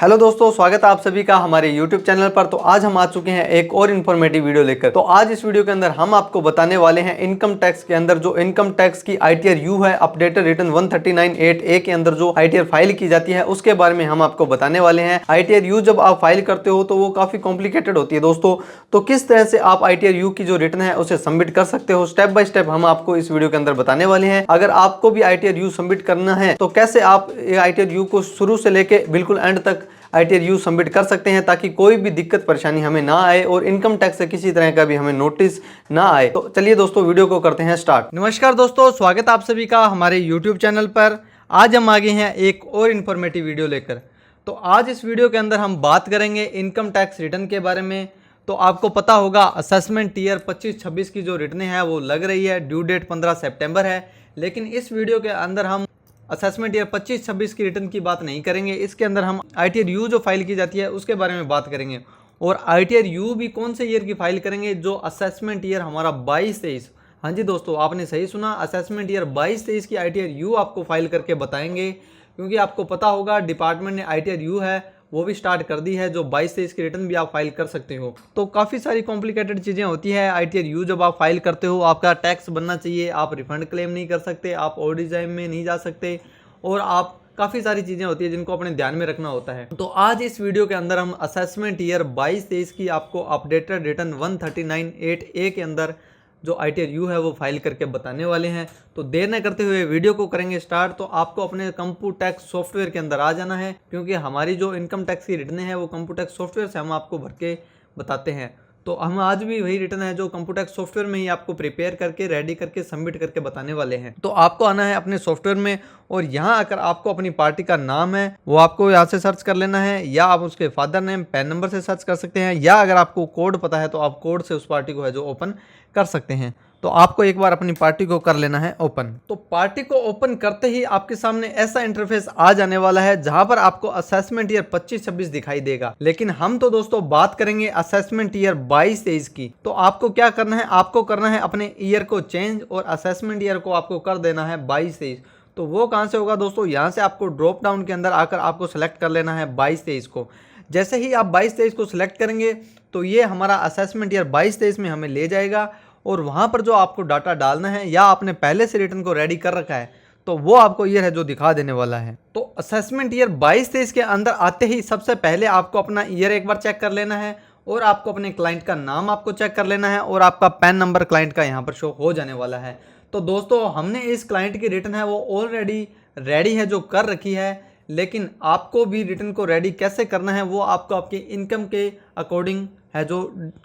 Hello दोस्तों, स्वागत है आप सभी का हमारे YouTube चैनल पर। तो आज हम आ चुके हैं एक और इन्फॉर्मेटिव वीडियो लेकर। तो आज इस वीडियो के अंदर हम आपको बताने वाले हैं इनकम टैक्स के अंदर जो इनकम टैक्स की ITR यू है, अपडेटेड रिटर्न 139(8)A के अंदर जो ITR फाइल की जाती है उसके बारे में हम आपको बताने वाले हैं। ITR यू जब आप फाइल करते हो तो वो काफी कॉम्प्लिकेटेड होती है दोस्तों। तो किस तरह से आप ITR यू की जो रिटर्न है उसे सबमिट कर सकते हो, स्टेप बाय स्टेप हम आपको इस वीडियो के अंदर बताने वाले हैं। अगर आपको भी ITR यू सबमिट करना है तो कैसे आप ITR यू को शुरू से लेके बिल्कुल एंड तक ITR यू सबमिट कर सकते हैं, ताकि कोई भी दिक्कत परेशानी हमें ना आए और इनकम टैक्स से किसी तरह का भी हमें नोटिस ना आए। तो चलिए दोस्तों, वीडियो को करते हैं स्टार्ट। नमस्कार दोस्तों, स्वागत आप सभी का हमारे YouTube चैनल पर। आज हम आ गए हैं एक और इन्फॉर्मेटिव वीडियो लेकर। तो आज इस वीडियो के अंदर हम बात करेंगे इनकम टैक्स रिटर्न के बारे में। तो आपको पता होगा असेसमेंट ईयर 25-26 की जो रिटर्न है वो लग रही है, ड्यू डेट 15 सितंबर है। लेकिन इस वीडियो के अंदर हम असेसमेंट ईयर 25-26 की रिटर्न की बात नहीं करेंगे। इसके अंदर हम ITR यू जो फाइल की जाती है उसके बारे में बात करेंगे। और ITR यू भी कौन से ईयर की फाइल करेंगे, जो असेसमेंट ईयर हमारा 22-23। हाँ जी दोस्तों, आपने सही सुना, असेसमेंट ईयर 22-23 की ITR यू आपको फाइल करके बताएंगे। क्योंकि आपको पता होगा डिपार्टमेंट ने ITR यू है वो भी स्टार्ट कर दी है, जो 22-23 की रिटर्न भी आप फाइल कर सकते हो। तो काफ़ी सारी कॉम्प्लिकेटेड चीज़ें होती है। ITR यू जब आप फाइल करते हो आपका टैक्स बनना चाहिए, आप रिफंड क्लेम नहीं कर सकते, आप ओडिजाइम में नहीं जा सकते, और आप काफ़ी सारी चीज़ें होती है जिनको अपने ध्यान में रखना होता है। तो आज इस वीडियो के अंदर हम असेसमेंट ईयर 22-23 की आपको अपडेटेड रिटर्न 139(8)A के अंदर जो ITR यू है वो फाइल करके बताने वाले हैं। तो देर न करते हुए वीडियो को करेंगे स्टार्ट। तो आपको अपने कंप्यूटैक्स सॉफ्टवेयर के अंदर आ जाना है, क्योंकि हमारी जो इनकम टैक्स की रिटर्न है वो कंप्यूटैक्स सॉफ्टवेयर से हम आपको भर के बताते हैं। तो हम आज भी वही रिटर्न है जो कंप्यूटैक्स सॉफ्टवेयर में ही आपको प्रिपेयर करके रेडी करके सबमिट करके बताने वाले हैं। तो आपको आना है अपने सॉफ्टवेयर में, और यहाँ आकर आपको अपनी पार्टी का नाम है वो आपको यहाँ से सर्च कर लेना है, या आप उसके फादर नेम पैन नंबर से सर्च कर सकते हैं, या अगर आपको कोड पता है तो आप कोड से उस पार्टी को है जो ओपन कर सकते हैं। तो आपको एक बार अपनी पार्टी को कर लेना है ओपन। तो पार्टी को ओपन करते ही आपके सामने ऐसा इंटरफेस आ जाने वाला है जहां पर आपको असेसमेंट ईयर 25-26 दिखाई देगा। लेकिन हम तो दोस्तों बात करेंगे असेसमेंट ईयर 22-23 की। तो आपको क्या करना है, आपको करना है अपने ईयर को चेंज और असेसमेंट ईयर को आपको कर देना है 22-23। तो वो कहाँ से होगा दोस्तों, यहाँ से आपको ड्रॉप डाउन के अंदर आकर आपको सेलेक्ट कर लेना है 22-23 को। जैसे ही आप 22-23 को सिलेक्ट करेंगे तो ये हमारा असेसमेंट ईयर 22-23 में हमें ले जाएगा, और वहाँ पर जो आपको डाटा डालना है, या आपने पहले से रिटर्न को रेडी कर रखा है तो वो आपको ईयर है जो दिखा देने वाला है। तो असेसमेंट ईयर 22-23 के अंदर आते ही सबसे पहले आपको अपना ईयर एक बार चेक कर लेना है, और आपको अपने क्लाइंट का नाम आपको चेक कर लेना है, और आपका पैन नंबर क्लाइंट का यहाँ पर शो हो जाने वाला है। तो दोस्तों हमने इस क्लाइंट की रिटर्न है वो ऑलरेडी रेडी है जो कर रखी है, लेकिन आपको भी रिटर्न को रेडी कैसे करना है वो आपको आपकी इनकम के अकॉर्डिंग है जो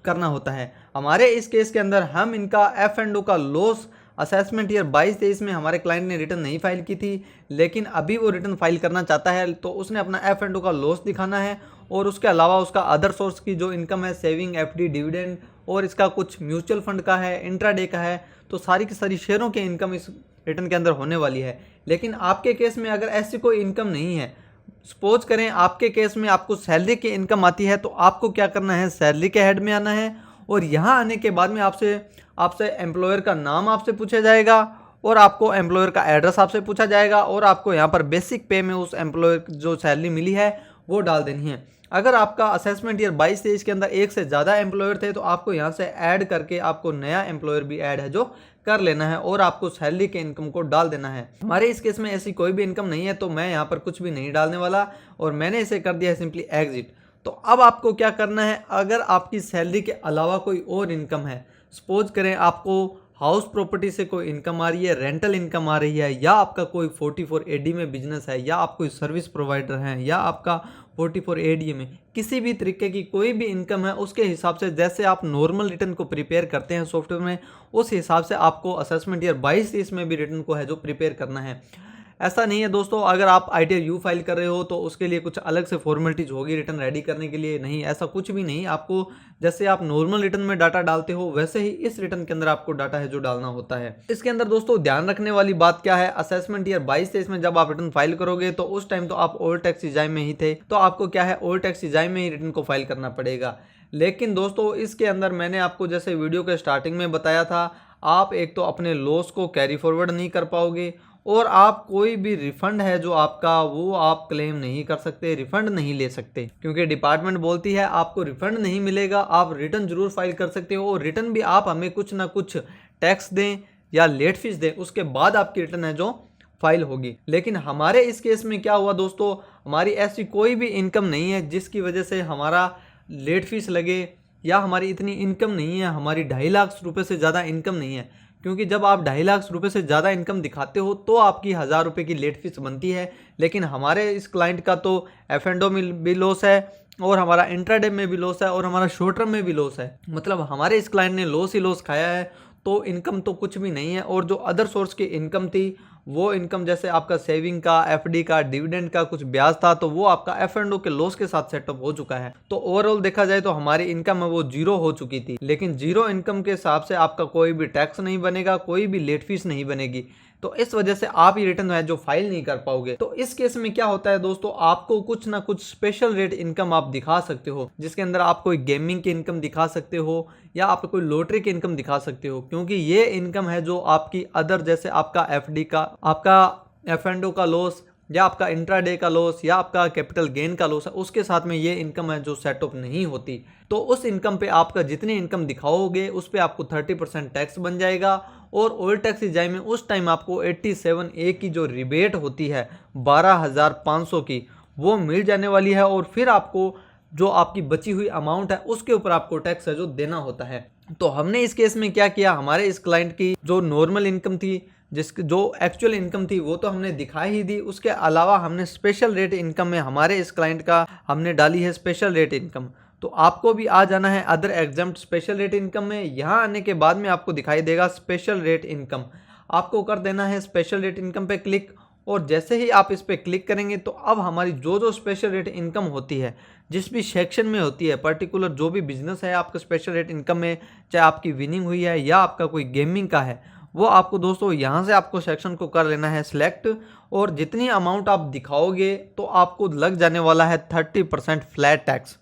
करना होता है। हमारे इस केस के अंदर हम इनका F&O का लॉस असेसमेंट ईयर 22-23 में हमारे क्लाइंट ने रिटर्न नहीं फाइल की थी, लेकिन अभी वो रिटर्न फाइल करना चाहता है तो उसने अपना F&O का लॉस दिखाना है, और उसके अलावा उसका अदर सोर्स की जो इनकम है, सेविंग, FD, डिविडेंड, और इसका कुछ म्यूचुअल फंड का है, इंट्राडे का है, तो सारी की सारी शेयरों की इनकम इस रिटर्न के अंदर होने वाली है। लेकिन आपके केस में अगर ऐसी कोई इनकम नहीं है, सपोज करें आपके केस में आपको सैलरी की इनकम आती है, तो आपको क्या करना है, सैलरी के हेड में आना है, और यहाँ आने के बाद में आपसे एम्प्लॉयर का नाम आपसे पूछा जाएगा, और आपको एम्प्लॉयर का एड्रेस आपसे पूछा जाएगा, और आपको यहाँ पर बेसिक पे में उस एम्प्लॉयर जो सैलरी मिली है वो डाल देनी है। अगर आपका असेसमेंट ईयर 22-23 के अंदर एक से ज़्यादा एम्प्लॉयर थे तो आपको यहाँ से ऐड करके आपको नया एम्प्लॉयर भी ऐड है जो कर लेना है, और आपको सैलरी के इनकम को डाल देना है। हमारे इस केस में ऐसी कोई भी इनकम नहीं है तो मैं यहाँ पर कुछ भी नहीं डालने वाला, और मैंने इसे कर दिया है सिंपली एग्जिट। तो अब आपको क्या करना है, अगर आपकी सैलरी के अलावा कोई और इनकम है, सपोज करें आपको हाउस प्रॉपर्टी से कोई इनकम आ रही है, रेंटल इनकम आ रही है, या आपका कोई 44AD में बिजनेस है, या आप कोई सर्विस प्रोवाइडर हैं, या आपका 44AD में किसी भी तरीके की कोई भी इनकम है, उसके हिसाब से जैसे आप नॉर्मल रिटर्न को प्रिपेयर करते हैं सॉफ्टवेयर में, उस हिसाब से आपको असेसमेंट ईयर 22-23 में भी रिटर्न को है जो प्रिपेयर करना है। ऐसा नहीं है दोस्तों अगर आप ITR यू फाइल कर रहे हो तो उसके लिए कुछ अलग से फॉर्मेलिटीज होगी रिटर्न रेडी करने के लिए, नहीं, ऐसा कुछ भी नहीं। आपको जैसे आप नॉर्मल रिटर्न में डाटा डालते हो वैसे ही इस रिटर्न के अंदर आपको डाटा है जो डालना होता है। इसके अंदर दोस्तों ध्यान रखने वाली बात क्या है, असेसमेंट ईयर 22-23 में जब आप रिटर्न फाइल करोगे तो उस टाइम तो आप ओल्ड टैक्स इजाइम में ही थे, तो आपको क्या है ओल्ड टैक्स इजाइम में ही रिटर्न को फाइल करना पड़ेगा। लेकिन दोस्तों इसके अंदर मैंने आपको जैसे वीडियो के स्टार्टिंग में बताया था, आप एक तो अपने लॉस को कैरी फॉरवर्ड नहीं कर पाओगे, और आप कोई भी रिफंड है जो आपका वो आप क्लेम नहीं कर सकते, रिफंड नहीं ले सकते, क्योंकि डिपार्टमेंट बोलती है आपको रिफंड नहीं मिलेगा। आप रिटर्न जरूर फाइल कर सकते हो और रिटर्न भी आप हमें कुछ ना कुछ टैक्स दें या लेट फीस दें, उसके बाद आपकी रिटर्न है जो फाइल होगी। लेकिन हमारे इस केस में क्या हुआ दोस्तों, हमारी ऐसी कोई भी इनकम नहीं है जिसकी वजह से हमारा लेट फीस लगे, या हमारी इतनी इनकम नहीं है, हमारी 2.5 लाख रुपए से ज़्यादा इनकम नहीं है। क्योंकि जब आप 2.5 लाख रुपए से ज़्यादा इनकम दिखाते हो तो आपकी 1000 रुपये की लेट फीस बनती है। लेकिन हमारे इस क्लाइंट का तो F&O में भी लॉस है और हमारा इंट्राडे में भी लॉस है और हमारा शॉर्ट टर्म में भी लॉस है। मतलब हमारे इस क्लाइंट ने लॉस ही लॉस खाया है, तो इनकम तो कुछ भी नहीं है। और जो अदर सोर्स की इनकम थी वो इनकम जैसे आपका सेविंग का, एफडी का, डिविडेंड का कुछ ब्याज था, तो वो आपका F&O के लॉस के साथ सेटअप हो चुका है। तो ओवरऑल देखा जाए तो हमारी इनकम है वो जीरो हो चुकी थी। लेकिन जीरो इनकम के हिसाब से आपका कोई भी टैक्स नहीं बनेगा, कोई भी लेट फीस नहीं बनेगी, तो इस वजह से आप ये रिटर्न है जो फाइल नहीं कर पाओगे। तो इस केस में क्या होता है दोस्तों, आपको कुछ ना कुछ स्पेशल रेट इनकम आप दिखा सकते हो, जिसके अंदर आप कोई गेमिंग की इनकम दिखा सकते हो या आप कोई लॉटरी की इनकम दिखा सकते हो, क्योंकि ये इनकम है जो आपकी अदर जैसे आपका एफडी का, आपका F&O का लॉस या आपका इंट्राडे का लॉस या आपका कैपिटल गेन का लॉस है, उसके साथ में ये इनकम है जो सेटअप नहीं होती। तो उस इनकम पे आपका जितनी इनकम दिखाओगे उस पे आपको 30% टैक्स बन जाएगा। और ऑयल टैक्स जाए में उस टाइम आपको 87A की जो रिबेट होती है 12,500 की, वो मिल जाने वाली है। और फिर आपको जो आपकी बची हुई अमाउंट है उसके ऊपर आपको टैक्स है जो देना होता है। तो हमने इस केस में क्या किया, हमारे इस क्लाइंट की जो नॉर्मल इनकम थी, जिसकी जो एक्चुअल इनकम थी वो तो हमने दिखाई ही दी, उसके अलावा हमने स्पेशल रेट इनकम में हमारे इस क्लाइंट का हमने डाली है स्पेशल रेट इनकम। तो आपको भी आ जाना है other exempt special rate income में। यहाँ आने के बाद में आपको दिखाई देगा स्पेशल रेट इनकम, आपको कर देना है स्पेशल रेट इनकम पे क्लिक। और जैसे ही आप इस पे क्लिक करेंगे तो अब हमारी जो जो स्पेशल रेट इनकम होती है, जिस भी सेक्शन में होती है, पर्टिकुलर जो भी बिजनेस है आपका स्पेशल रेट इनकम में, चाहे आपकी विनिंग हुई है या आपका कोई गेमिंग का है, वो आपको दोस्तों यहाँ से आपको सेक्शन को कर लेना है सिलेक्ट। और जितनी अमाउंट आप दिखाओगे तो आपको लग जाने वाला है 30% फ्लैट टैक्स।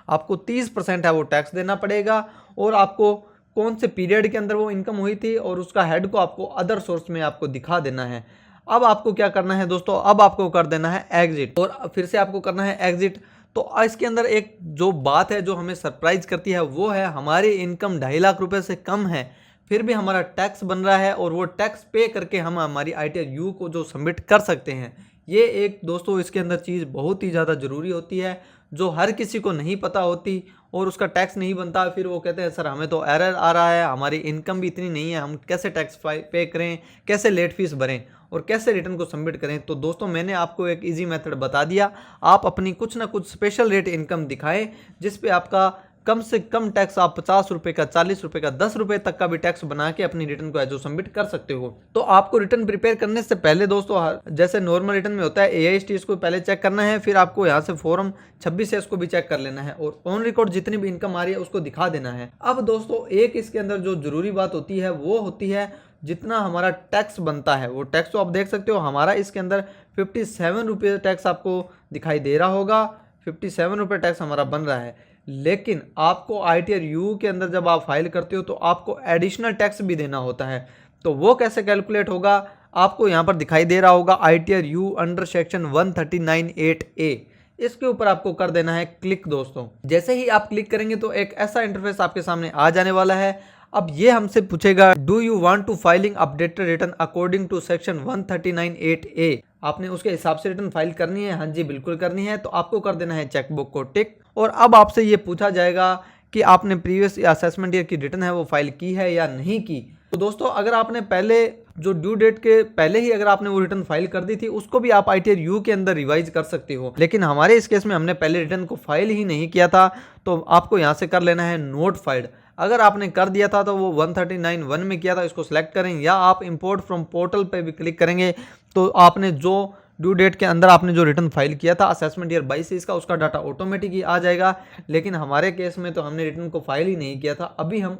आपको 30% है वो टैक्स देना पड़ेगा। और आपको कौन से पीरियड के अंदर वो इनकम हुई थी और उसका हेड को आपको अदर सोर्स में आपको दिखा देना है। अब आपको क्या करना है दोस्तों, अब आपको कर देना है एग्जिट, और फिर से आपको करना है एग्जिट। तो इसके अंदर एक जो बात है जो हमें सरप्राइज करती है वो है हमारी इनकम 2.5 लाख रुपए से कम है, फिर भी हमारा टैक्स बन रहा है और वो टैक्स पे करके हम हमारी ITR U को जो सबमिट कर सकते हैं। ये एक दोस्तों इसके अंदर चीज़ बहुत ही ज़्यादा ज़रूरी होती है जो हर किसी को नहीं पता होती, और उसका टैक्स नहीं बनता। फिर वो कहते हैं सर हमें तो एरर आ रहा है, हमारी इनकम भी इतनी नहीं है, हम कैसे टैक्स पे करें, कैसे लेट फीस भरें और कैसे रिटर्न को सबमिट करें। तो दोस्तों मैंने आपको एक इजी मेथड बता दिया। आप अपनी कुछ ना कुछ स्पेशल रेट इनकम दिखाएं जिस पे आपका कम से कम टैक्स आप 50 रुपये का, 40 रुपये का, 10 रुपये तक का भी टैक्स बना के अपनी रिटर्न को जो सबमिट कर सकते हो। तो आपको रिटर्न प्रिपेयर करने से पहले दोस्तों जैसे नॉर्मल रिटर्न में होता है AIST इसको पहले चेक करना है, फिर आपको यहाँ से फॉर्म 26 है इसको भी चेक कर लेना है और ऑन रिकॉर्ड जितनी भी इनकम आ रही है उसको दिखा देना है। अब दोस्तों एक इसके अंदर जो जरूरी बात होती है वो होती है जितना हमारा टैक्स बनता है वो टैक्स तो आप देख सकते हो हमारा इसके अंदर 57 रुपये टैक्स आपको दिखाई दे रहा होगा। 57 रुपये टैक्स हमारा बन रहा है। लेकिन आपको ITR U के अंदर जब आप फाइल करते हो तो आपको एडिशनल टैक्स भी देना होता है। तो वो कैसे कैलकुलेट होगा, आपको यहाँ पर दिखाई दे रहा होगा ITR U under section 139(8)A, इसके ऊपर आपको कर देना है क्लिक। दोस्तों जैसे ही आप क्लिक करेंगे तो एक ऐसा इंटरफेस आपके सामने आ जाने वाला है। अब ये हमसे पूछेगा do you want to filing updated return according to section 139(8)A, आपने उसके हिसाब से रिटर्न फाइल करनी है। हाँ जी बिल्कुल करनी है। तो आपको कर देना है चेकबुक को टिक। और अब आपसे ये पूछा जाएगा कि आपने प्रीवियस असेसमेंट ईयर की रिटर्न है वो फाइल की है या नहीं की। तो दोस्तों अगर आपने पहले जो ड्यू डेट के पहले ही अगर आपने वो रिटर्न फाइल कर दी थी उसको भी आप ITR U के अंदर रिवाइज कर सकते हो। लेकिन हमारे इस केस में हमने पहले रिटर्न को फाइल ही नहीं किया था, तो आपको यहाँ से कर लेना है नोट फाइल्ड। अगर आपने कर दिया था तो वो 139(1) में किया था, इसको सिलेक्ट करें, या आप इंपोर्ट फ्रॉम पोर्टल पे भी क्लिक करेंगे तो आपने जो ड्यू डेट के अंदर आपने जो रिटर्न फाइल किया था असेसमेंट ईयर 22 का उसका डाटा ऑटोमेटिक ही आ जाएगा। लेकिन हमारे केस में तो हमने रिटर्न को फाइल ही नहीं किया था, अभी हम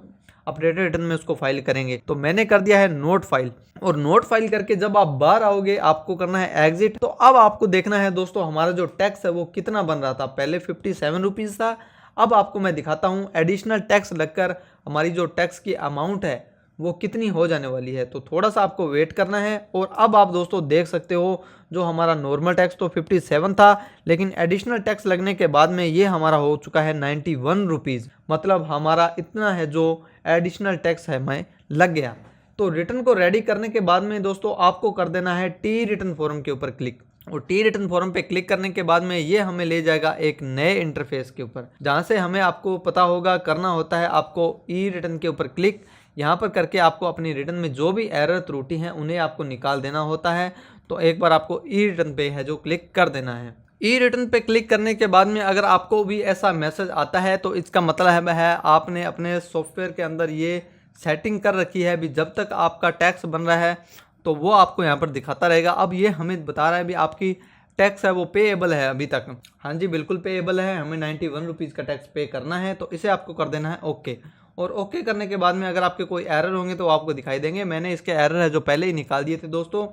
अपडेटेड रिटर्न में उसको फाइल करेंगे। तो मैंने कर दिया है नोट फाइल, और नोट फाइल करके जब आप बाहर आओगे आपको करना है एग्जिट। तो अब आपको देखना है दोस्तों हमारा जो टैक्स है वो कितना बन रहा था। पहले 57 रुपीज़ था, अब आपको मैं दिखाता हूँ एडिशनल टैक्स लगकर हमारी जो टैक्स की अमाउंट है वो कितनी हो जाने वाली है। तो थोड़ा सा आपको वेट करना है। और अब आप दोस्तों देख सकते हो जो हमारा नॉर्मल टैक्स तो 57 था, लेकिन एडिशनल टैक्स लगने के बाद में ये हमारा हो चुका है 91 रुपीज़। मतलब हमारा इतना है जो एडिशनल टैक्स है मैं लग गया। तो रिटर्न को रेडी करने के बाद में दोस्तों आपको कर देना है टी रिटर्न फॉर्म के ऊपर क्लिक। और टी रिटर्न फॉर्म पे क्लिक करने के बाद में ये हमें ले जाएगा एक नए इंटरफेस के ऊपर, जहाँ से हमें आपको पता होगा करना होता है आपको ई रिटर्न के ऊपर क्लिक। यहाँ पर करके आपको अपनी रिटर्न में जो भी एरर त्रुटि हैं उन्हें आपको निकाल देना होता है। तो एक बार आपको ई रिटर्न पे है जो क्लिक कर देना है। ई रिटर्न पे क्लिक करने के बाद में अगर आपको भी ऐसा मैसेज आता है तो इसका मतलब है आपने अपने सॉफ्टवेयर के अंदर ये सेटिंग कर रखी है। अभी जब तक आपका टैक्स बन रहा है तो वो आपको यहाँ पर दिखाता रहेगा। अब ये हमें बता रहा है भी आपकी टैक्स है वो पेएबल है अभी तक। हाँ जी बिल्कुल पेएबल है, हमें 91 रुपीज़ का टैक्स पे करना है। तो इसे आपको कर देना है ओके। और ओके करने के बाद में अगर आपके कोई एरर होंगे तो आपको दिखाई देंगे। मैंने इसके एरर है जो पहले ही निकाल दिए थे दोस्तों।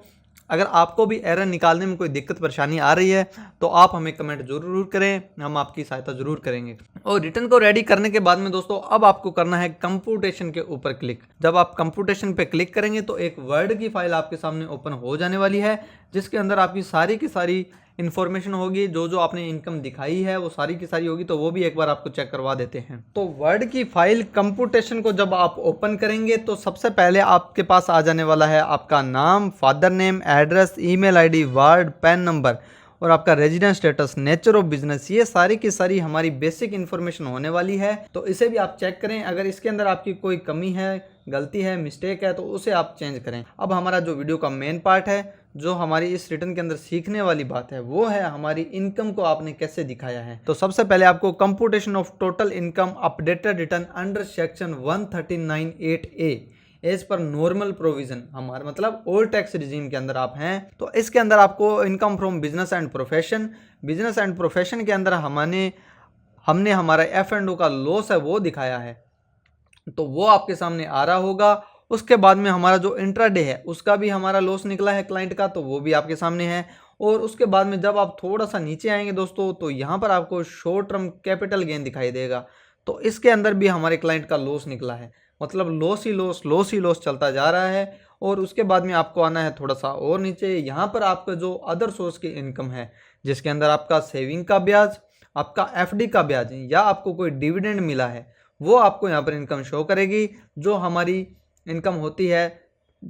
अगर आपको भी एरर निकालने में कोई दिक्कत परेशानी आ रही है तो आप हमें कमेंट जरूर करें, हम आपकी सहायता जरूर करेंगे। और रिटर्न को रेडी करने के बाद में दोस्तों अब आपको करना है कंप्यूटेशन के ऊपर क्लिक। जब आप कंप्यूटेशन पे क्लिक करेंगे तो एक वर्ड की फाइल आपके सामने ओपन हो जाने वाली है, जिसके अंदर आपकी सारी की सारी इन्फॉर्मेशन होगी। जो आपने इनकम दिखाई है वो सारी की सारी होगी। तो वो भी एक बार आपको चेक करवा देते हैं। तो वर्ड की फाइल कंप्यूटेशन को जब आप ओपन करेंगे तो सबसे पहले आपके पास आ जाने वाला है आपका नाम, father name, address, email ID, ward, pan number और आपका residence status, nature of business. ये सारी की सारी हमारी बेसिक इन्फॉर्मेशन होने वाली है। तो इसे भी आप चेक करें। अगर इसके अंदर आपकी कोई कमी है, गलती है, मिस्टेक है तो उसे आप चेंज करें। अब हमारा जो वीडियो का मेन पार्ट है, जो हमारी इस रिटर्न के अंदर सीखने वाली बात है, वो है हमारी इनकम को आपने कैसे दिखाया है। तो सबसे पहले आपको computation of total income updated return under section 139(8)(a as पर नॉर्मल प्रोविजन, हमारा मतलब ओल्ड टैक्स रिजीम के अंदर आप हैं। तो इसके अंदर आपको income from business and profession, business and profession के अंदर हमने हमारा F&O का लॉस है वो दिखाया है। तो वो आपके सामने आ रहा होगा। उसके बाद में हमारा जो इंट्राडे है उसका भी हमारा लॉस निकला है क्लाइंट का, तो वो भी आपके सामने है। और उसके बाद में जब आप थोड़ा सा नीचे आएंगे दोस्तों तो यहाँ पर आपको शॉर्ट टर्म कैपिटल गेन दिखाई देगा। तो इसके अंदर भी हमारे क्लाइंट का लॉस निकला है, मतलब लॉस ही लॉस चलता जा रहा है। और उसके बाद में आपको आना है थोड़ा सा और नीचे। यहाँ पर आपका जो अदर सोर्स की इनकम है, जिसके अंदर आपका सेविंग का ब्याज, आपका FD का ब्याज या आपको कोई डिविडेंड मिला है, वो आपको यहाँ पर इनकम शो करेगी। जो हमारी इनकम होती है,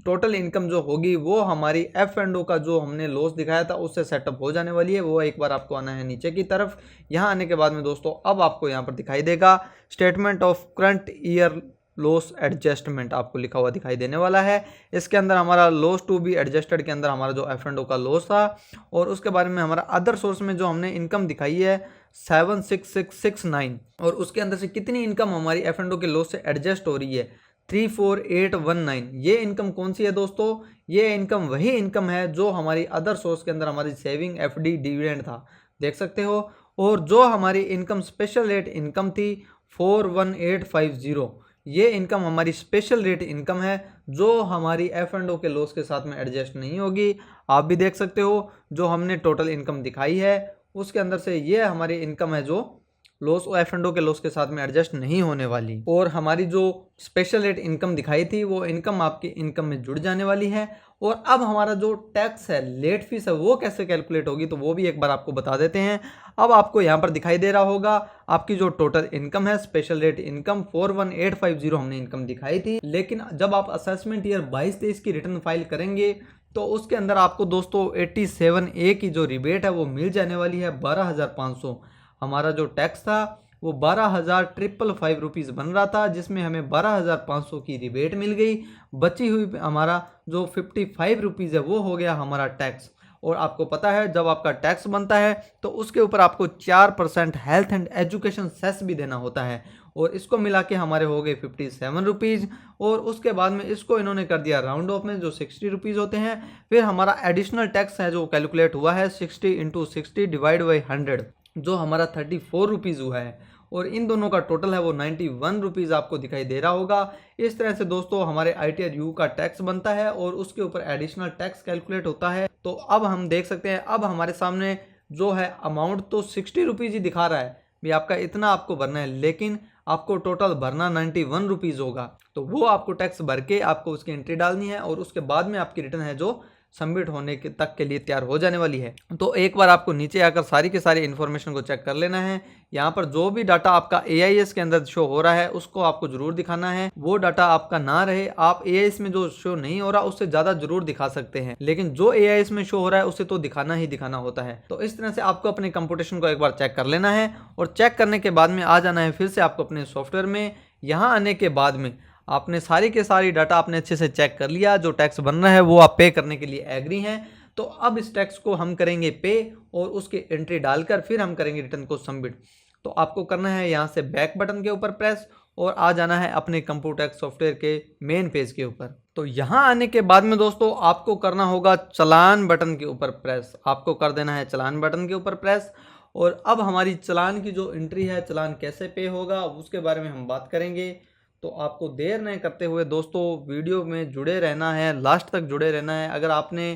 टोटल इनकम जो होगी वो हमारी F&O का जो हमने लॉस दिखाया था उससे सेटअप हो जाने वाली है। वो एक बार आपको आना है नीचे की तरफ। यहाँ आने के बाद में दोस्तों अब आपको यहाँ पर दिखाई देगा statement of current year loss adjustment, आपको लिखा हुआ दिखाई देने वाला है। इसके अंदर हमारा लॉस टू बी एडजस्टेड के अंदर हमारा जो F&O का लॉस था, और उसके बारे में हमारा अदर सोर्स में जो हमने इनकम दिखाई है 76669, और उसके अंदर से कितनी इनकम हमारी F&O के लॉस से एडजस्ट हो रही है 34819। ये इनकम कौन सी है दोस्तों? ये इनकम वही इनकम है जो हमारी अदर सोर्स के अंदर हमारी सेविंग, FD, डिविडेंड था, देख सकते हो। और जो हमारी इनकम स्पेशल रेट इनकम थी 41850, ये इनकम हमारी स्पेशल रेट इनकम है जो हमारी F&O के लॉस के साथ में एडजस्ट नहीं होगी। आप भी देख सकते हो जो हमने टोटल इनकम दिखाई है उसके अंदर से ये हमारी इनकम है जो लॉस और F&O के लॉस के साथ में एडजस्ट नहीं होने वाली। और हमारी जो स्पेशल रेट इनकम दिखाई थी वो इनकम आपकी इनकम में जुड़ जाने वाली है। और अब हमारा जो टैक्स है, लेट फीस है, वो कैसे कैलकुलेट होगी तो वो भी एक बार आपको बता देते हैं। अब आपको यहाँ पर दिखाई दे रहा होगा आपकी जो टोटल इनकम है, स्पेशल रेट इनकम 41850 हमने इनकम दिखाई थी। लेकिन जब आप असेसमेंट ईयर 22-23 की रिटर्न फाइल करेंगे तो उसके अंदर आपको दोस्तों 87A की जो रिबेट है वो मिल जाने वाली है 12,500। हमारा जो टैक्स था वो 12,555 रुपीज़ बन रहा था, जिसमें हमें 12,500 की रिबेट मिल गई। बची हुई हमारा जो 55 रुपीज़ है वो हो गया हमारा टैक्स। और आपको पता है जब आपका टैक्स बनता है तो उसके ऊपर आपको 4% हेल्थ एंड एजुकेशन सेस भी देना होता है, और इसको मिला के हमारे हो गए 57 रुपीज़। और उसके बाद में इसको इन्होंने कर दिया राउंड ऑफ में जो 60 रुपीज़ होते हैं। फिर हमारा एडिशनल टैक्स है जो कैलकुलेट हुआ है 60 × 60 डिवाइड बाई 100, जो हमारा 34 रुपीज़ हुआ है। और इन दोनों का टोटल है वो 91 रुपीज़ आपको दिखाई दे रहा होगा। इस तरह से दोस्तों हमारे ITR U का टैक्स बनता है और उसके ऊपर एडिशनल टैक्स कैलकुलेट होता है। तो अब हम देख सकते हैं, अब हमारे सामने जो है अमाउंट तो 60 रुपीज़ ही दिखा रहा है भी आपका इतना आपको भरना है, लेकिन आपको टोटल भरना 91 रुपीज़ होगा। तो वो आपको टैक्स भर के आपको उसकी एंट्री डालनी है और उसके बाद में आपकी रिटर्न है जो सबमिट होने के तक के लिए तैयार हो जाने वाली है। तो एक बार आपको नीचे आकर सारी की सारी इन्फॉर्मेशन को चेक कर लेना है। यहाँ पर जो भी डाटा आपका AIS के अंदर शो हो रहा है उसको आपको जरूर दिखाना है। वो डाटा आपका ना रहे, आप AIS में जो शो नहीं हो रहा उससे ज़्यादा जरूर दिखा सकते हैं, लेकिन जो AIS में शो हो रहा है उसे तो दिखाना ही दिखाना होता है। तो इस तरह से आपको अपने कंप्यूटेशन को एक बार चेक कर लेना है और चेक करने के बाद में आ जाना है फिर से आपको अपने सॉफ्टवेयर में। यहाँ आने के बाद में आपने सारी के सारी डाटा आपने अच्छे से चेक कर लिया, जो टैक्स बन रहा है वो आप पे करने के लिए एग्री हैं। तो अब इस टैक्स को हम करेंगे पे और उसकी एंट्री डालकर फिर हम करेंगे रिटर्न को सबमिट। तो आपको करना है यहाँ से बैक बटन के ऊपर प्रेस और आ जाना है अपने कंप्यूटर टैक्स सॉफ्टवेयर के मेन पेज के ऊपर। तो यहाँ आने के बाद में दोस्तों आपको करना होगा चालान बटन के ऊपर प्रेस, आपको कर देना है चालान बटन के ऊपर प्रेस। और अब हमारी चालान की जो एंट्री है, चालान कैसे पे होगा उसके बारे में हम बात करेंगे। तो आपको देर नहीं करते हुए दोस्तों वीडियो में जुड़े रहना है, लास्ट तक जुड़े रहना है। अगर आपने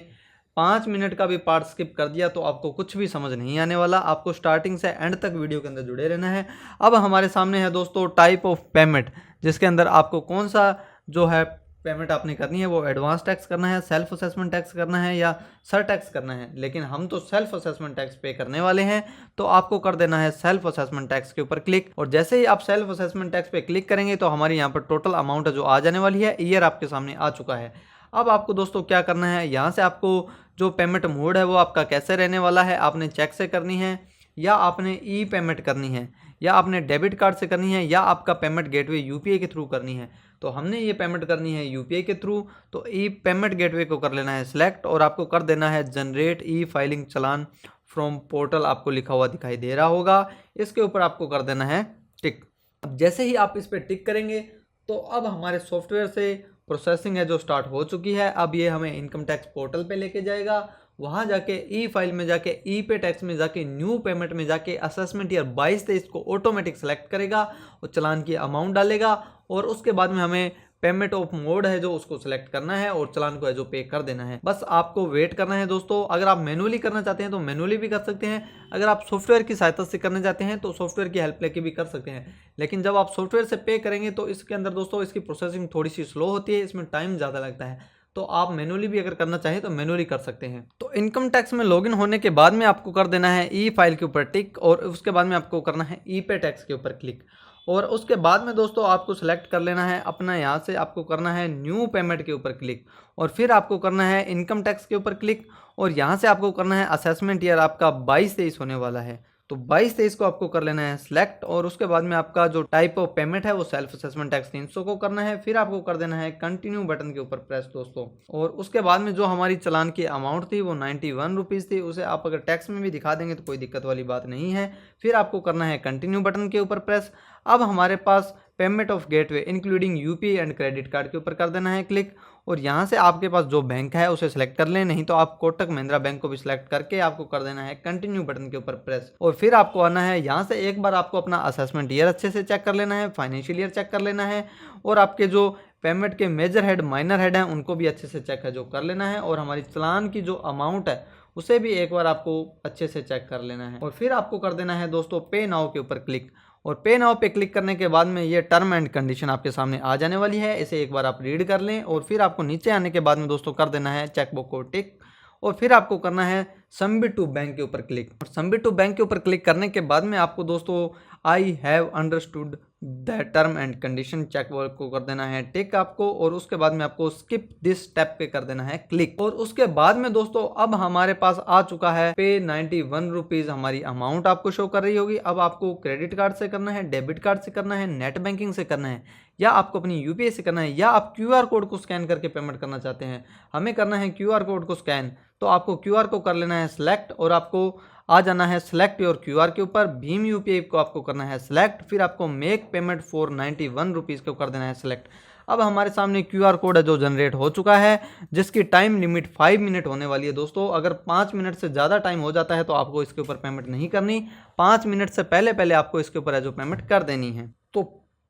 5 मिनट का भी पार्ट स्किप कर दिया तो आपको कुछ भी समझ नहीं आने वाला, आपको स्टार्टिंग से एंड तक वीडियो के अंदर जुड़े रहना है। अब हमारे सामने है दोस्तों टाइप ऑफ पेमेंट, जिसके अंदर आपको कौन सा जो है पेमेंट आपने करनी है, वो एडवांस टैक्स करना है, सेल्फ असेसमेंट टैक्स करना है या सर टैक्स करना है। लेकिन हम तो सेल्फ असेसमेंट टैक्स पे करने वाले हैं, तो आपको कर देना है सेल्फ असेसमेंट टैक्स के ऊपर क्लिक। और जैसे ही आप सेल्फ असेसमेंट टैक्स पे क्लिक करेंगे तो हमारी यहाँ पर टोटल अमाउंट जो आ जाने वाली है, ईयर आपके सामने आ चुका है। अब आपको दोस्तों क्या करना है, यहाँ से आपको जो पेमेंट मोड है वो आपका कैसे रहने वाला है, आपने चेक से करनी है या आपने ई पेमेंट करनी है या आपने डेबिट कार्ड से करनी है या आपका पेमेंट गेटवे UPI के थ्रू करनी है। तो हमने ये पेमेंट करनी है UPI के थ्रू, तो ई पेमेंट गेटवे को कर लेना है सिलेक्ट और आपको कर देना है generate E filing challan from portal, आपको लिखा हुआ दिखाई दे रहा होगा, इसके ऊपर आपको कर देना है टिक। अब जैसे ही आप इस पर टिक करेंगे तो अब हमारे सॉफ्टवेयर से प्रोसेसिंग है जो स्टार्ट हो चुकी है। अब ये हमें इनकम टैक्स पोर्टल पे लेके जाएगा, वहाँ जाके ई फाइल में जाके ई पे टैक्स में जाके न्यू पेमेंट में जाके असेसमेंट ईयर 22-23 को ऑटोमेटिक सेलेक्ट करेगा और चालान की अमाउंट डालेगा और उसके बाद में हमें पेमेंट ऑफ मोड है जो उसको सिलेक्ट करना है और चालान को है जो पे कर देना है। बस आपको वेट करना है दोस्तों। अगर आप मैनुअली करना चाहते हैं तो मैनुअली भी कर सकते हैं, अगर आप सॉफ्टवेयर की सहायता से करना चाहते हैं तो सॉफ्टवेयर की हेल्प लेके भी कर सकते हैं। लेकिन जब आप सॉफ्टवेयर से पे करेंगे तो इसके अंदर दोस्तों इसकी प्रोसेसिंग थोड़ी सी स्लो होती है, इसमें टाइम ज़्यादा लगता है। तो आप मैनुअली भी अगर करना चाहें तो मैनुअली कर सकते हैं। तो इनकम टैक्स में लॉगिन होने के बाद में आपको कर देना है ई फाइल के ऊपर टिक और उसके बाद में आपको करना है ई पे टैक्स के ऊपर क्लिक। और उसके बाद में दोस्तों आपको सेलेक्ट कर लेना है अपना, यहाँ से आपको करना है न्यू पेमेंट के ऊपर क्लिक और फिर आपको करना है इनकम टैक्स के ऊपर क्लिक और यहाँ से आपको करना है असेसमेंट ईयर आपका 22-23 होने वाला है। तो 22-23 को आपको कर लेना है सिलेक्ट और उसके बाद में आपका जो टाइप ऑफ पेमेंट है वो सेल्फ असेसमेंट टैक्स 300 को करना है। फिर आपको कर देना है कंटिन्यू बटन के ऊपर प्रेस दोस्तों। और उसके बाद में जो हमारी चालान की अमाउंट थी वो 91 रुपीज़ थी, उसे आप अगर टैक्स में भी दिखा देंगे तो कोई दिक्कत वाली बात नहीं है। फिर आपको करना है कंटिन्यू बटन के ऊपर प्रेस। अब हमारे पास payment of gateway including UPI and credit card के ऊपर कर देना है क्लिक और यहाँ से आपके पास जो बैंक है उसे सिलेक्ट कर लें, नहीं तो आप कोटक महिंद्रा बैंक को भी सिलेक्ट करके आपको कर देना है कंटिन्यू बटन के ऊपर प्रेस। और फिर आपको आना है यहाँ से एक बार आपको अपना असेसमेंट ईयर अच्छे से चेक कर लेना है, फाइनेंशियल ईयर चेक कर लेना है और आपके जो पेमेंट के मेजर हेड माइनर हेड हैं उनको भी अच्छे से चेक है जो कर लेना है और हमारी चालान की जो अमाउंट है उसे भी एक बार आपको अच्छे से चेक कर लेना है। और फिर आपको कर देना है दोस्तों पे नाउ के ऊपर क्लिक और पे नाउ पे क्लिक करने के बाद में ये टर्म एंड कंडीशन आपके सामने आ जाने वाली है, इसे एक बार आप रीड कर लें और फिर आपको नीचे आने के बाद में दोस्तों कर देना है चेकबुक को टिक और फिर आपको करना है सबमिट टू बैंक के ऊपर क्लिक। और सबमिट टू बैंक के ऊपर क्लिक करने के बाद में आपको दोस्तों I have understood the term and condition check को कर देना है टिक आपको और उसके बाद में आपको स्किप दिस स्टेप पे कर देना है क्लिक। और उसके बाद में दोस्तों अब हमारे पास आ चुका है पे 91 रुपीज़ हमारी अमाउंट आपको शो कर रही होगी। अब आपको क्रेडिट कार्ड से करना है, डेबिट कार्ड से करना है, नेट बैंकिंग से करना है या आपको अपनी UPI से करना है या आप QR कोड को स्कैन करके पेमेंट करना चाहते हैं। हमें करना है QR कोड को स्कैन, तो आपको QR को कर लेना है सिलेक्ट और आपको आ जाना है सिलेक्ट योर QR के ऊपर। भीम UPI को आपको करना है सिलेक्ट, फिर आपको मेक पेमेंट फॉर 91 रुपीज़ को कर देना है सिलेक्ट। अब हमारे सामने QR कोड है जो जनरेट हो चुका है, जिसकी टाइम लिमिट 5 मिनट होने वाली है दोस्तों। अगर 5 मिनट से ज़्यादा टाइम हो जाता है तो आपको इसके ऊपर पेमेंट नहीं करनी, 5 मिनट से पहले पहले आपको इसके ऊपर है जो पेमेंट कर देनी है। तो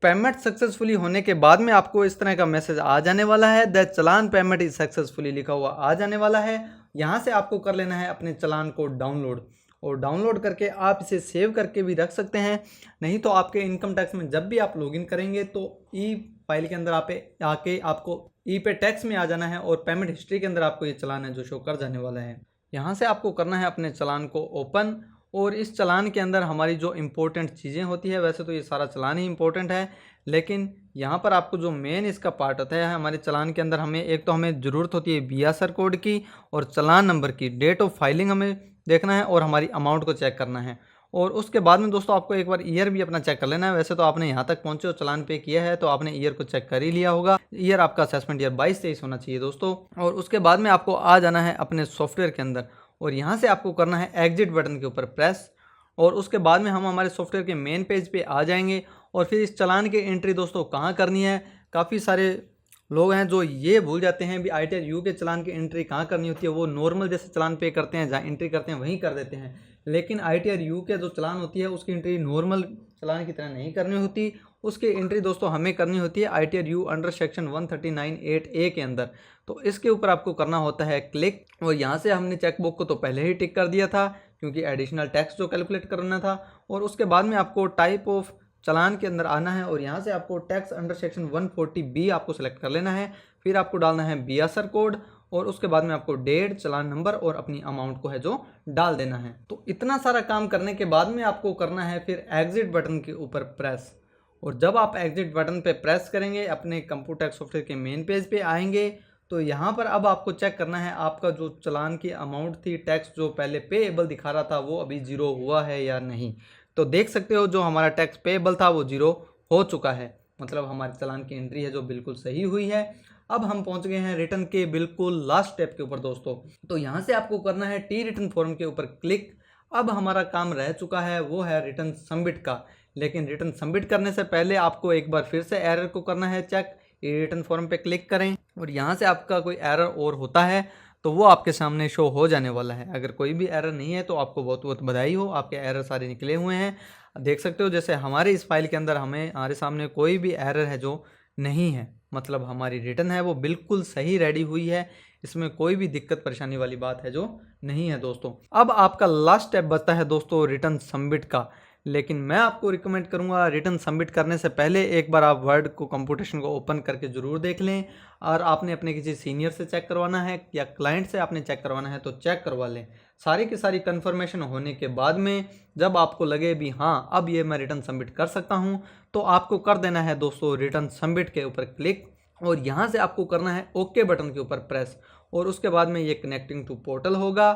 पेमेंट सक्सेसफुली होने के बाद में आपको इस तरह का मैसेज आ जाने वाला है, the challan payment is successfully लिखा हुआ आ जाने वाला है। यहाँ से आपको कर लेना है अपने चालान को डाउनलोड और डाउनलोड करके आप इसे सेव करके भी रख सकते हैं। नहीं तो आपके इनकम टैक्स में जब भी आप लॉगिन करेंगे तो ई फाइल के अंदर आके आपको ई पे टैक्स में आ जाना है और पेमेंट हिस्ट्री के अंदर आपको ये चालान है जो शो कर जाने वाला है। यहाँ से आपको करना है अपने चालान को ओपन, और इस चालान के अंदर हमारी जो इम्पोर्टेंट चीज़ें होती है, वैसे तो ये सारा चालान ही इम्पोर्टेंट है, लेकिन यहाँ पर आपको जो मेन इसका पार्ट होता है हमारे चालान के अंदर, हमें ज़रूरत होती है BSR कोड की और चालान नंबर की, डेट ऑफ फाइलिंग हमें देखना है और हमारी अमाउंट को चेक करना है। और उसके बाद में दोस्तों आपको एक बार ईयर भी अपना चेक कर लेना है। वैसे तो आपने यहाँ तक पहुँचे और चालान पे किया है तो आपने ईयर को चेक कर ही लिया होगा। ईयर आपका असेसमेंट ईयर 22-23 होना चाहिए दोस्तों। और उसके बाद में आपको आ जाना है अपने सॉफ्टवेयर के अंदर और यहाँ से आपको करना है एग्जिट बटन के ऊपर प्रेस, और उसके बाद में हम हमारे सॉफ्टवेयर के मेन पेज पे आ जाएंगे। और फिर इस चालान की एंट्री दोस्तों कहाँ करनी है, काफ़ी सारे लोग हैं जो ये भूल जाते हैं भी ITR U के चालान की एंट्री कहाँ करनी होती है। वो नॉर्मल जैसे चालान पे करते हैं, जहाँ एंट्री करते हैं वहीं कर देते हैं, लेकिन ITR U के जो चालान होती है उसकी एंट्री नॉर्मल चालान की तरह नहीं करनी होती। उसकी एंट्री दोस्तों हमें करनी होती है ITR U under section 139(8)A के अंदर। तो इसके ऊपर आपको करना होता है क्लिक, और यहाँ से हमने चेकबुक को तो पहले ही टिक कर दिया था क्योंकि एडिशनल टैक्स जो कैलकुलेट करना था। और उसके बाद में आपको टाइप ऑफ चालान के अंदर आना है और यहाँ से आपको टैक्स अंडर सेक्शन 140B आपको सेलेक्ट कर लेना है। फिर आपको डालना है BSR कोड और उसके बाद में आपको डेट, चालान नंबर और अपनी अमाउंट को है जो डाल देना है। तो इतना सारा काम करने के बाद में आपको करना है फिर एग्जिट बटन के ऊपर प्रेस। और जब आप एग्जिट बटन पे प्रेस करेंगे अपने कंप्यूटर टैक्स सॉफ्टवेयर के मेन पेज पे आएंगे तो यहाँ पर अब आपको चेक करना है आपका जो चालान की अमाउंट थी, टैक्स जो पहले पेएबल दिखा रहा था वो अभी 0 हुआ है या नहीं। तो देख सकते हो जो हमारा टैक्स पेएबल था वो 0 हो चुका है, मतलब हमारे चालान की एंट्री है जो बिल्कुल सही हुई है। अब हम पहुंच गए हैं रिटर्न के बिल्कुल लास्ट स्टेप के ऊपर दोस्तों। तो यहाँ से आपको करना है टी रिटर्न फॉर्म के ऊपर क्लिक। अब हमारा काम रह चुका है वो है रिटर्न सबमिट का, लेकिन रिटर्न सबमिट करने से पहले आपको एक बार फिर से एरर को करना है चेक। रिटर्न फॉर्म पे क्लिक करें और यहाँ से आपका कोई एरर और होता है तो वो आपके सामने शो हो जाने वाला है। अगर कोई भी एरर नहीं है तो आपको बहुत बहुत बधाई हो, आपके एरर सारे निकले हुए हैं। देख सकते हो जैसे हमारे इस फाइल के अंदर हमारे सामने कोई भी एरर है जो नहीं है, मतलब हमारी रिटर्न है वो बिल्कुल सही रेडी हुई है, इसमें कोई भी दिक्कत परेशानी वाली बात है जो नहीं है दोस्तों। अब आपका लास्ट स्टेप बचता है दोस्तों रिटर्न सबमिट का, लेकिन मैं आपको रिकमेंड करूंगा रिटर्न सबमिट करने से पहले एक बार आप वर्ड को कंप्यूटेशन को ओपन करके ज़रूर देख लें। और आपने अपने किसी सीनियर से चेक करवाना है या क्लाइंट से आपने चेक करवाना है तो चेक करवा लें। सारी की सारी कन्फर्मेशन होने के बाद में जब आपको लगे भी हाँ अब ये मैं रिटर्न सबमिट कर सकता हूँ, तो आपको कर देना है दोस्तों रिटर्न सबमिट के ऊपर क्लिक और यहाँ से आपको करना है ओके बटन के ऊपर प्रेस। और उसके बाद में ये कनेक्टिंग टू पोर्टल होगा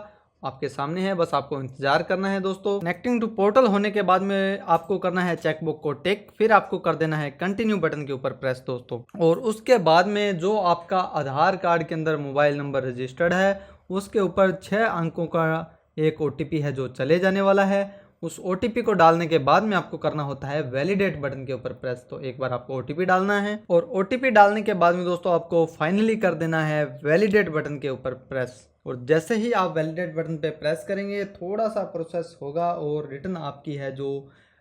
आपके सामने है, बस आपको इंतजार करना है दोस्तों। कनेक्टिंग टू पोर्टल होने के बाद में आपको करना है चेकबुक को टिक, फिर आपको कर देना है कंटिन्यू बटन के ऊपर प्रेस दोस्तों। और उसके बाद में जो आपका आधार कार्ड के अंदर मोबाइल नंबर रजिस्टर्ड है उसके ऊपर 6 अंकों का एक OTP है जो चले जाने वाला है। उस OTP को डालने के बाद में आपको करना होता है वैलिडेट बटन के ऊपर प्रेस। तो एक बार आपको OTP डालना है और OTP डालने के बाद में दोस्तों आपको फाइनली कर देना है वैलिडेट बटन के ऊपर प्रेस। और जैसे ही आप वैलिडेट बटन पे प्रेस करेंगे थोड़ा सा प्रोसेस होगा और रिटर्न आपकी है जो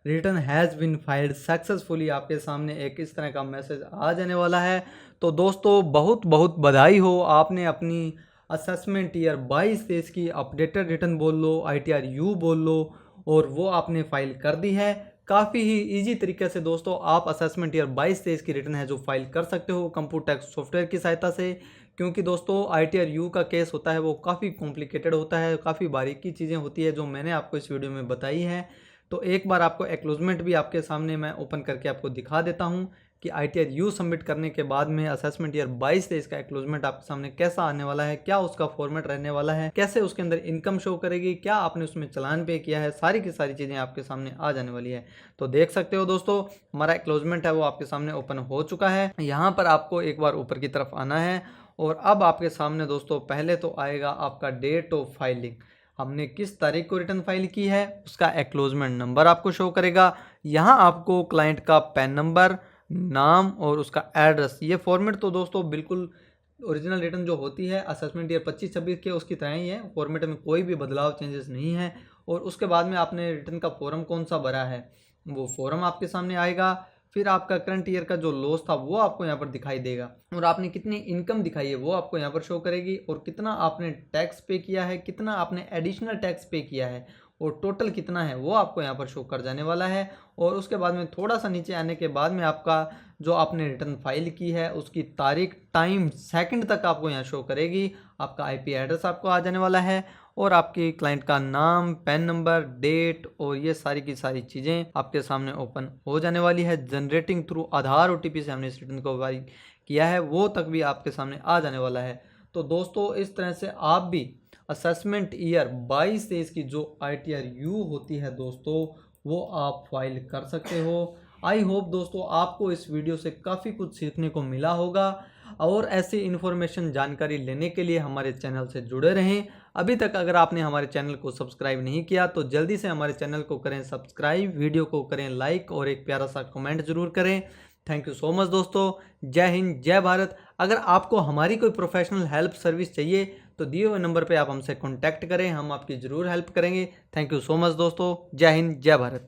return has been filed successfully आपके सामने एक इस तरह का मैसेज आ जाने वाला है। तो दोस्तों बहुत बहुत बधाई हो, आपने अपनी असेसमेंट ईयर 22-23 की अपडेटेड रिटर्न बोल लो, ITR U बोल लो, और वो आपने फाइल कर दी है। काफ़ी ही इजी तरीके से दोस्तों आप असेसमेंट ईयर 22-23 की रिटर्न है जो फाइल कर सकते हो कंप्यूटर टैक्स सॉफ्टवेयर की सहायता से। क्योंकि दोस्तों ITR U का केस होता है वो काफ़ी कॉम्प्लिकेटेड होता है, काफ़ी बारीकी चीज़ें होती है जो मैंने आपको इस वीडियो में बताई है। तो एक बार आपको एक्नॉलेजमेंट भी आपके सामने मैं ओपन करके आपको दिखा देता हूँ कि ITR U सबमिट करने के बाद में असेसमेंट ईयर 22-23 का एक्नॉलेजमेंट आपके सामने कैसा आने वाला है, क्या उसका फॉर्मेट रहने वाला है, कैसे उसके अंदर इनकम शो करेगी, क्या आपने उसमें चालान पे किया है, सारी की सारी चीज़ें आपके सामने आ जाने वाली है। तो देख सकते हो दोस्तों हमारा एक्नॉलेजमेंट है वो आपके सामने ओपन हो चुका है। यहाँ पर आपको एक बार ऊपर की तरफ आना है और अब आपके सामने दोस्तों पहले तो आएगा आपका डेट ऑफ फाइलिंग, हमने किस तारीख को रिटर्न फाइल की है उसका एक्नॉलेजमेंट नंबर आपको शो करेगा। यहाँ आपको क्लाइंट का पैन नंबर, नाम और उसका एड्रेस, ये फॉर्मेट तो दोस्तों बिल्कुल ओरिजिनल रिटर्न जो होती है असेसमेंट ईयर 25-26 के उसकी तरह ही है, फॉर्मेट में कोई भी बदलाव चेंजेस नहीं है। और उसके बाद में आपने रिटर्न का फॉर्म कौन सा भरा है वो फॉर्म आपके सामने आएगा। फिर आपका करंट ईयर का जो लॉस था वो आपको यहाँ पर दिखाई देगा और आपने कितनी इनकम दिखाई है वो आपको यहाँ पर शो करेगी और कितना आपने टैक्स पे किया है, कितना आपने एडिशनल टैक्स पे किया है और टोटल कितना है वो आपको यहाँ पर शो कर जाने वाला है। और उसके बाद में थोड़ा सा नीचे आने के बाद में आपका जो आपने रिटर्न फाइल की है उसकी तारीख, टाइम, सेकंड तक आपको यहाँ शो करेगी। आपका आईपी एड्रेस आपको आ जाने वाला है और आपकी क्लाइंट का नाम, पैन नंबर, डेट और ये सारी की सारी चीज़ें आपके सामने ओपन हो जाने वाली है। जनरेटिंग थ्रू आधार ओटीपी से हमने इस रिटर्न को वेरीफाई किया है वो तक भी आपके सामने आ जाने वाला है। तो दोस्तों इस तरह से आप भी असेसमेंट ईयर 22-23 की जो ITR-U होती है दोस्तों वो आप फाइल कर सकते हो। आई होप दोस्तों आपको इस वीडियो से काफ़ी कुछ सीखने को मिला होगा और ऐसी इन्फॉर्मेशन जानकारी लेने के लिए हमारे चैनल से जुड़े रहें। अभी तक अगर आपने हमारे चैनल को सब्सक्राइब नहीं किया तो जल्दी से हमारे चैनल को करें सब्सक्राइब, वीडियो को करें लाइक और एक प्यारा सा कमेंट जरूर करें। थैंक यू सो मच दोस्तों। जय हिंद, जय भारत। अगर आपको हमारी कोई प्रोफेशनल हेल्प सर्विस चाहिए तो दिए हुए नंबर पे आप हमसे कॉन्टैक्ट करें, हम आपकी ज़रूर हेल्प करेंगे। थैंक यू सो मच दोस्तों। जय हिंद, जय भारत।